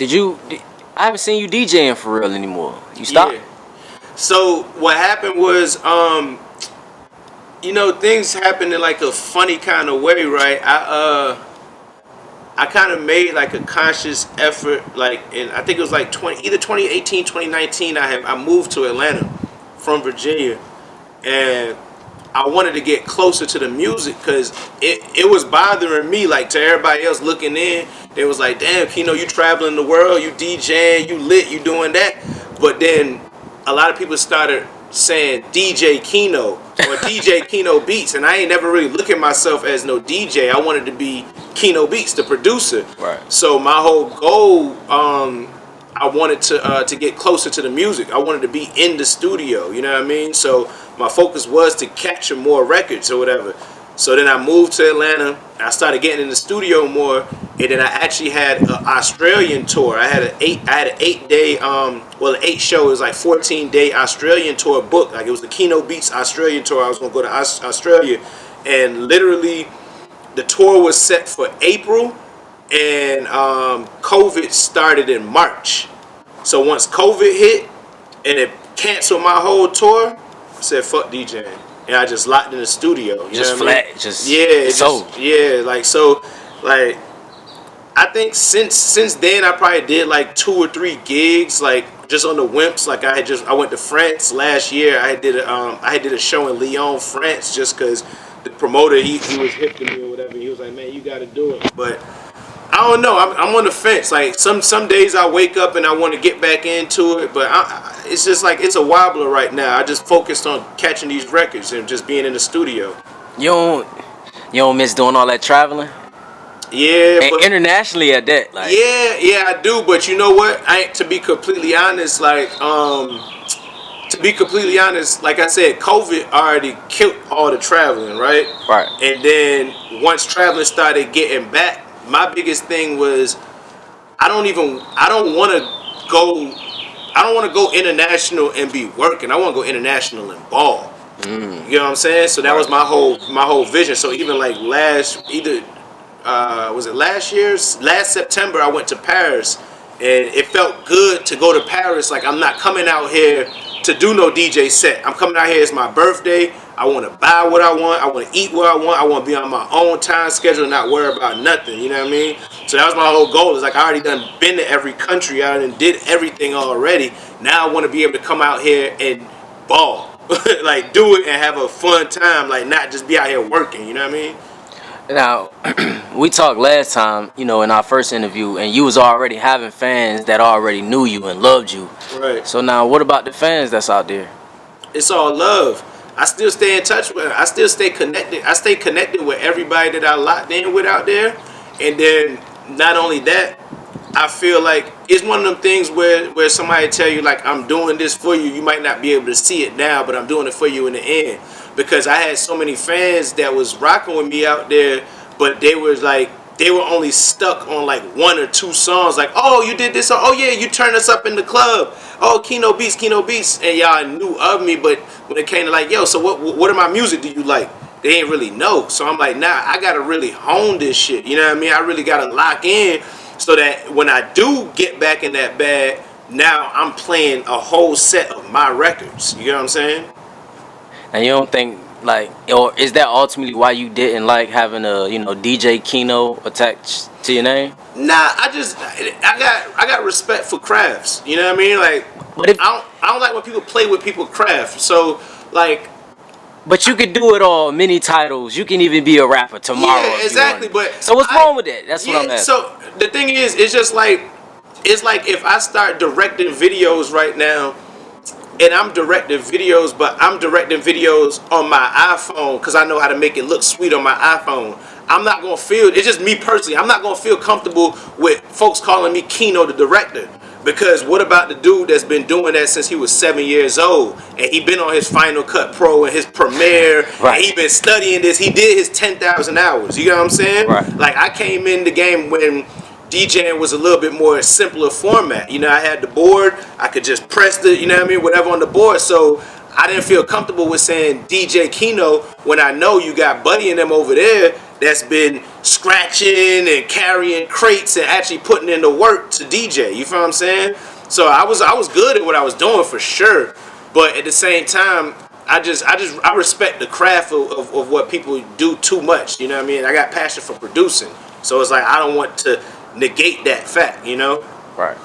I haven't seen you DJing for real anymore. You stopped? Yeah. So what happened was, things happened in like a funny kind of way, right? I kind of made like a conscious effort, like, and I think it was like either 2018, 2019. I moved to Atlanta from Virginia, and I wanted to get closer to the music because it was bothering me. Like, to everybody else looking in, they was like, "Damn, Kino, you traveling the world, you DJing, you lit, you doing that." But then a lot of people started saying DJ Kino or DJ Kino Beats, and I ain't never really look at myself as no DJ. I wanted to be Kino Beats, the producer. Right. So my whole goal, I wanted to get closer to the music. I wanted to be in the studio. You know what I mean? So my focus was to capture more records or whatever. So then I moved to Atlanta. I started getting in the studio more, and then I actually had an Australian tour. I had an 8-day, an 8 show. It was like 14-day Australian tour booked. Like, it was the Kino Beats Australian tour. I was gonna go to Australia, and literally the tour was set for April, and COVID started in March. So once COVID hit and it canceled my whole tour, I said, "Fuck DJing." And I just locked in the studio. You just know flat, I mean? just yeah, so yeah, like I think since then I probably did like 2 or 3 gigs, like just on the whimps. Like I went to France last year. I did a show in Lyon, France, just because the promoter he was hip to me or whatever. He was like, "Man, you got to do it." But I don't know. I'm on the fence. Like some days I wake up and I want to get back into it, but it's just like it's a wobbler right now. I just focused on catching these records and just being in the studio. you don't miss doing all that traveling? Yeah, And but internationally at that, like. yeah, I do. But you know what? To be completely honest, like like I said, COVID already killed all the traveling, right? Right. And then once traveling started getting back, my biggest thing was I don't want to go international and be working. I want to go international and ball. You know what I'm saying? So that was my whole vision. So even like was it last September, I went to Paris, and it felt good to go to Paris. Like, I'm not coming out here to do no DJ set. I'm coming out here, it's my birthday. I want to buy what I want. I want to eat what I want. I want to be on my own time schedule and not worry about nothing. You know what I mean? So that was my whole goal. It's like I already been to every country. I done did everything already. Now I want to be able to come out here and ball. Like, do it and have a fun time. Like, not just be out here working. You know what I mean? Now, we talked last time, in our first interview, and you was already having fans that already knew you and loved you. Right. So now, what about the fans that's out there? It's all love. I still stay in touch with. I still stay connected. I stay connected with everybody that I locked in with out there. And then not only that, I feel like it's one of them things where somebody tell you, like, I'm doing this for you. You might not be able to see it now, but I'm doing it for you in the end. Because I had so many fans that was rocking with me out there, but they were only stuck on like 1 or 2 songs. Like, "Oh, you did this. Oh yeah, you turned us up in the club. Oh, Kino Beats, Kino Beats." And y'all knew of me, but when it came to like, "Yo, so what of my music do you like?" They ain't really know. So I'm like, nah, I gotta really hone this shit. You know what I mean? I really gotta lock in so that when I do get back in that bag, now I'm playing a whole set of my records. You know what I'm saying? And you don't think, like, or is that ultimately why you didn't like having a DJ Kino attached to your name? Nah, I got respect for crafts. You know what I mean? Like, But if I don't like when people play with people's craft. So like, But you could do it all, many titles. You can even be a rapper tomorrow. yeah, exactly. But so what's wrong with that? That's what I'm asking. So the thing is, it's like if I start directing videos right now, and I'm directing videos, but I'm directing videos on my iPhone because I know how to make it look sweet on my iPhone. I'm not gonna feel. It's just me personally. I'm not gonna feel comfortable with folks calling me Kino the director. Because what about the dude that's been doing that since he was 7 years old, and he been on his Final Cut Pro and his Premiere, Right. and he been studying this. He did his 10,000 hours. You know what I'm saying? Right. Like, I came in the game when DJing was a little bit more simpler format. You know, I had the board. I could just press the, you know what I mean, whatever on the board. So I didn't feel comfortable with saying DJ Kino when I know you got Buddy and them over there that's been scratching and carrying crates and actually putting in the work to DJ. You feel what I'm saying? So I was good at what I was doing for sure, but at the same time, I respect the craft of what people do too much. You know what I mean? I got passion for producing, so it's like I don't want to negate that fact. You know? Right.